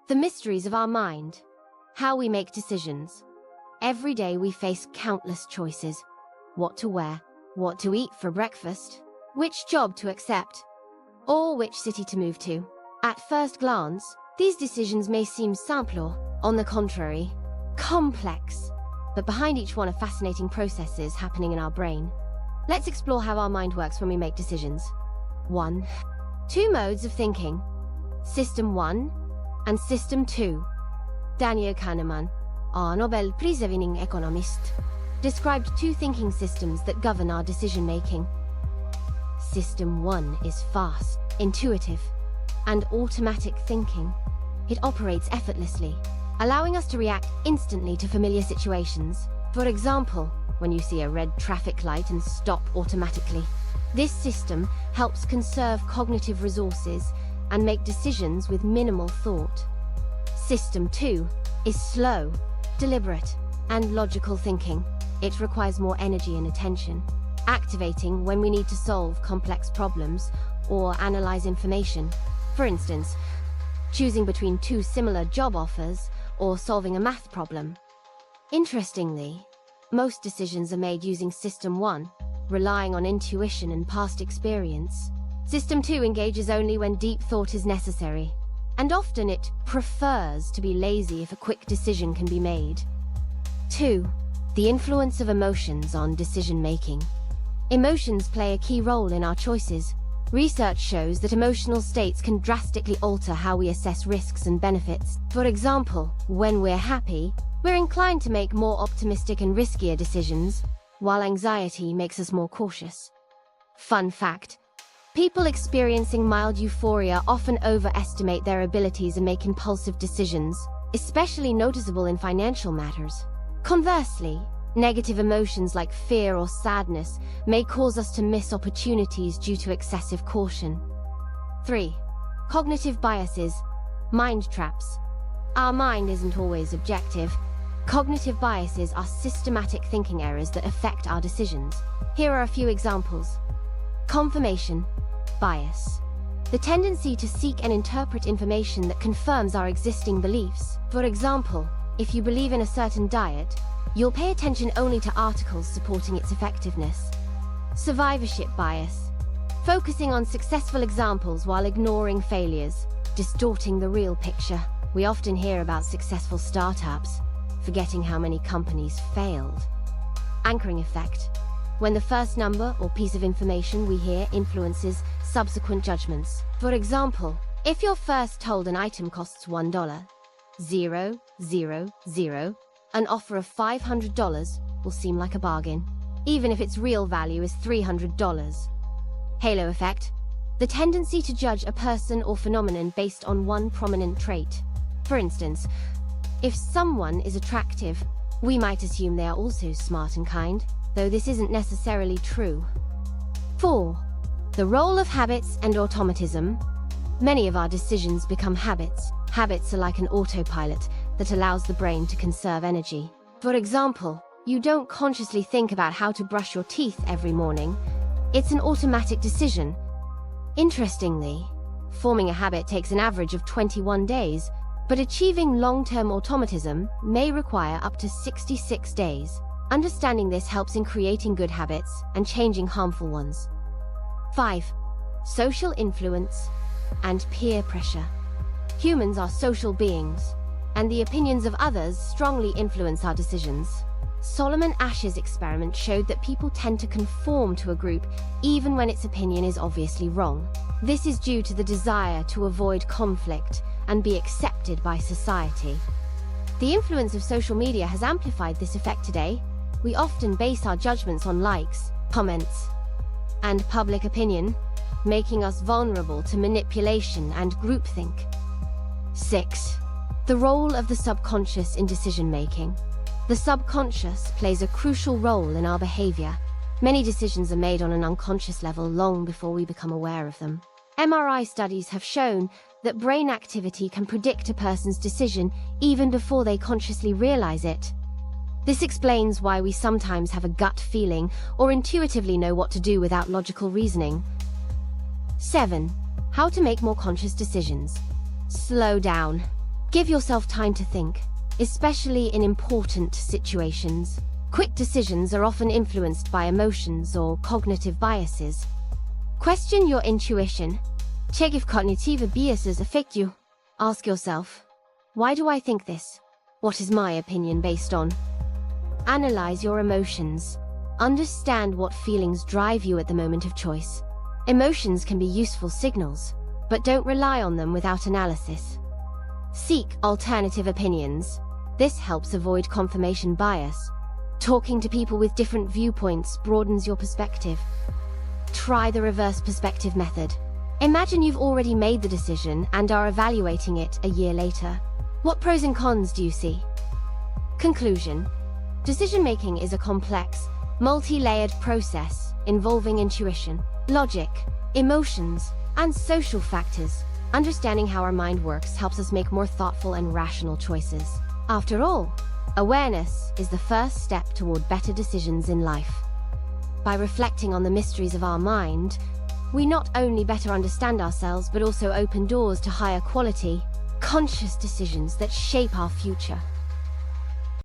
The mysteries of our mind. How we make decisions. Every day we face countless choices. What to wear, what to eat for breakfast, which job to accept, or which city to move to. At first glance, these decisions may seem simple, on the contrary, complex. But behind each one are fascinating processes happening in our brain. Let's explore how our mind works when we make decisions. 1. Two modes of thinking. System 1 and System 2. Daniel Kahneman, a Nobel Prize-winning economist, described two thinking systems that govern our decision-making. System 1 is fast, intuitive, and automatic thinking. It operates effortlessly, allowing us to react instantly to familiar situations. For example, when you see a red traffic light and stop automatically. This system helps conserve cognitive resources and make decisions with minimal thought. System 2 is slow, deliberate, and logical thinking. It requires more energy and attention, activating when we need to solve complex problems or analyze information. For instance, choosing between two similar job offers or solving a math problem. Interestingly, most decisions are made using System 1, relying on intuition and past experience. System 2 engages only when deep thought is necessary, and often it prefers to be lazy if a quick decision can be made. 2. The influence of emotions on decision-making. Emotions play a key role in our choices. Research shows that emotional states can drastically alter how we assess risks and benefits. For example, when we're happy, we're inclined to make more optimistic and riskier decisions, while anxiety makes us more cautious. Fun fact: people experiencing mild euphoria often overestimate their abilities and make impulsive decisions, especially noticeable in financial matters. Conversely, negative emotions like fear or sadness may cause us to miss opportunities due to excessive caution. 3. Cognitive biases, mind traps. Our mind isn't always objective. Cognitive biases are systematic thinking errors that affect our decisions. Here are a few examples. Confirmation bias. The tendency to seek and interpret information that confirms our existing beliefs. For example, if you believe in a certain diet, you'll pay attention only to articles supporting its effectiveness. Survivorship bias. Focusing on successful examples while ignoring failures, distorting the real picture. We often hear about successful startups, forgetting how many companies failed. Anchoring effect. When the first number or piece of information we hear influences subsequent judgments. For example, if you're first told an item costs $1, an offer of $500 will seem like a bargain, even if its real value is $300. Halo effect. The tendency to judge a person or phenomenon based on one prominent trait. For instance, if someone is attractive, we might assume they are also smart and kind, though this isn't necessarily true. 4. The role of habits and automatism. Many of our decisions become habits. Habits are like an autopilot that allows the brain to conserve energy. For example, you don't consciously think about how to brush your teeth every morning. It's an automatic decision. Interestingly, forming a habit takes an average of 21 days, but achieving long-term automatism may require up to 66 days. Understanding this helps in creating good habits and changing harmful ones. 5. Social influence and peer pressure. Humans are social beings, and the opinions of others strongly influence our decisions. Solomon Ash's experiment showed that people tend to conform to a group even when its opinion is obviously wrong. This is due to the desire to avoid conflict and be accepted by society. The influence of social media has amplified this effect today. We often base our judgments on likes, comments, and public opinion, making us vulnerable to manipulation and groupthink. 6. The role of the subconscious in decision-making. The subconscious plays a crucial role in our behavior. Many decisions are made on an unconscious level long before we become aware of them. MRI studies have shown that brain activity can predict a person's decision even before they consciously realize it. This explains why we sometimes have a gut feeling or intuitively know what to do without logical reasoning. 7. How to make more conscious decisions. Slow down. Give yourself time to think, especially in important situations. Quick decisions are often influenced by emotions or cognitive biases. Question your intuition. Check if cognitive biases affect you. Ask yourself, why do I think this? What is my opinion based on? Analyze your emotions. Understand what feelings drive you at the moment of choice. Emotions can be useful signals, but don't rely on them without analysis. Seek alternative opinions. This helps avoid confirmation bias. Talking to people with different viewpoints broadens your perspective. Try the reverse perspective method. Imagine you've already made the decision and are evaluating it a year later. What pros and cons do you see? Conclusion. Decision-making is a complex, multi-layered process involving intuition, logic, emotions, and social factors. Understanding how our mind works helps us make more thoughtful and rational choices. After all, awareness is the first step toward better decisions in life. By reflecting on the mysteries of our mind, we not only better understand ourselves but also open doors to higher quality, conscious decisions that shape our future.